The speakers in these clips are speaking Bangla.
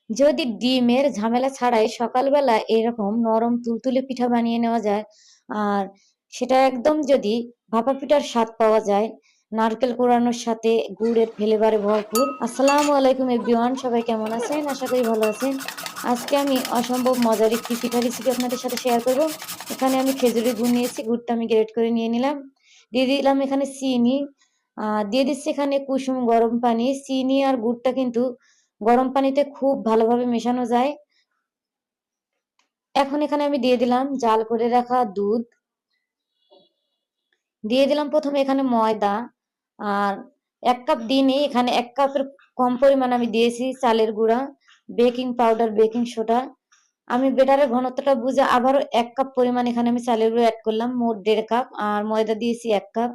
যদি ডিমের ঝামেলা ছাড়াই সকালবেলা এরকম নরম তুলতুলে পিঠা বানিয়ে নেওয়া যায়, আর সেটা একদম যদি ভাপা পিঠার স্বাদ পাওয়া যায়, নারকেল কোড়ানোর সাথে গুড়ের ফ্লেভারে ভরপুর। আসসালামু আলাইকুম এভরিওয়ান, সবাই কেমন আছেন? আশা করি ভালো আছেন। আজকে আমি অসম্ভব মজার একটি পিঠা রেসিপি আপনাদের সাথে শেয়ার করব। এখানে আমি খেজুরের গুড় নিয়েছি, গুড়টা আমি গ্রেট করে নিয়ে নিলাম। দিয়ে দিলাম এখানে চিনি, দিয়ে দিচ্ছি এখানে কুসুম গরম পানি। চিনি আর গুড়টা কিন্তু গরম পানিতে খুব ভালোভাবে মেশানো যায়। এখন এখানে আমি দিয়ে দিলাম জাল করে রাখা দুধ, দিয়ে দিলাম প্রথমে এখানে ময়দা, আর 1 কাপ দিইনি, এখানে 1 কাপের কম পরিমাণ আমি দিয়েছি চালের গুঁড়া, বেকিং পাউডার, বেকিং সোডা। আমি বেটারের ঘনত্বটা বুঝে আবারও 1 কাপ পরিমাণ এখানে আমি চালের গুঁড়ো অ্যাড করলাম, মোট 1.5 কাপ। আর ময়দা দিয়েছি 1 কাপ।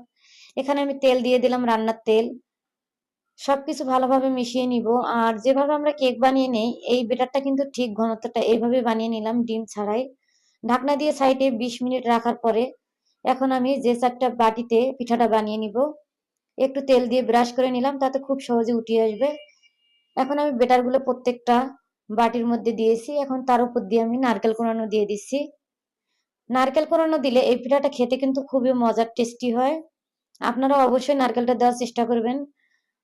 এখানে আমি তেল দিয়ে দিলাম, রান্নার তেল। সবকিছু ভালোভাবে মিশিয়ে নিব। আর যেভাবে আমরা কেক বানিয়ে নেই, এই বেটারটা কিন্তু ঠিক ঘনত্বটা এইভাবে বানিয়ে নিলাম, ডিম ছাড়াই। ঢাকনা দিয়ে সাইডে 20 মিনিট রাখার পরে এখন আমি যে 4টা বাটিতে পিঠাটা বানিয়ে নিব, একটু তেল দিয়ে ব্রাশ করে নিলাম, তাতে খুব সহজে উঠে আসবে। এখন আমি বেটারগুলো প্রত্যেকটা বাটির মধ্যে দিয়েছি। এখন তার উপর দিয়ে আমি নারকেল কোড়ানো দিয়ে দিচ্ছি। নারকেল কোড়ানো দিলে এই পিঠাটা খেতে কিন্তু খুবই মজার, টেস্টি হয়। আপনারা অবশ্যই নারকেলটা দেওয়ার চেষ্টা করবেন।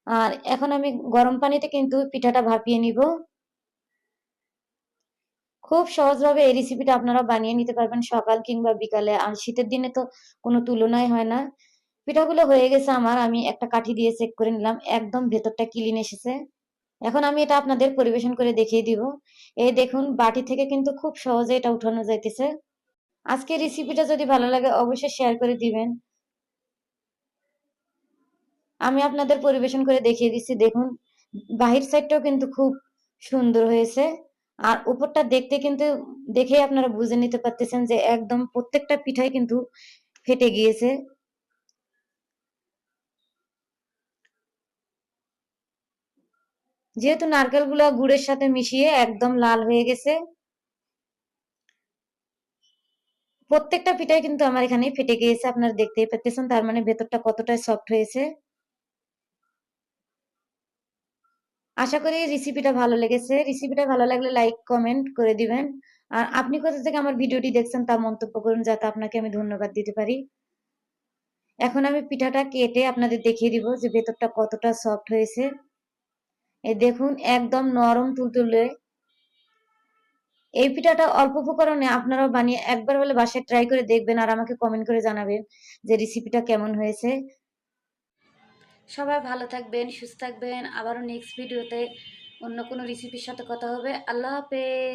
আর এখন আমি গরম পানিতে কিন্তু পিঠাটা ভাপিয়ে নিব। খুব সহজভাবে এই রেসিপিটা আপনারা বানিয়ে নিতে পারবেন সকাল কিংবা বিকালে। আর শীতের দিনে তো কোনো তুলনাই হয় না। পিঠাগুলো হয়ে গেছে আমার, আমি একটা কাঠি দিয়ে চেক করে নিলাম, একদম ভেতরটা ক্লিন এসেছে। এখন আমি এটা আপনাদের পরিবেশন করে দেখিয়ে দিব। এই দেখুন, বাটি থেকে কিন্তু খুব সহজে এটা উঠানো যাইতেছে। আজকের রেসিপিটা যদি ভালো লাগে অবশ্যই শেয়ার করে দিবেন। আমি আপনাদের পরিবেশন করে দেখিয়ে দিচ্ছি, দেখুন বাহির সাইডটাও কিন্তু খুব সুন্দর হয়েছে। আর উপরটা দেখতে কিন্তু দেখেই আপনারা বুঝে নিতে পারতেছেন যে একদম প্রত্যেকটা পিঠাই কিন্তু ফেটে গিয়েছে। যেহেতু নারকেলগুলো গুড়ের সাথে মিশিয়ে একদম লাল হয়ে গেছে, প্রত্যেকটা পিঠাই কিন্তু আমার এখানে ফেটে গিয়েছে, আপনারা দেখতেই পাচ্ছেন। তার মানে ভেতরটা কতটা সফট হয়েছে। আশা করি রেসিপিটা ভালো লেগেছে। রেসিপিটা ভালো লাগলে লাইক কমেন্ট করে দিবেন। আর আপনি কোথা থেকে আমার ভিডিওটি দেখছেন তা মন্তব্য করুন, যাতে আপনাকে আমি ধন্যবাদ দিতে পারি। এখন আমি পিঠাটা কেটে আপনাদের দেখিয়ে দিব যে ভেতরটা কতটা সফট হয়েছে। এই দেখুন, একদম নরম তুলতুলে। এই পিঠাটা অল্প উপকরণে আপনারাও বানিয়ে একবার হলে বাসায় ট্রাই করে দেখবেন, আর আমাকে কমেন্ট করে জানাবেন যে রেসিপিটা কেমন হয়েছে। সবাই ভালো থাকবেন, সুস্থ থাকবেন। আবারও নেক্সট ভিডিওতে অন্য কোনো রেসিপির সাথে কথা হবে। আল্লাহ হাফেজ।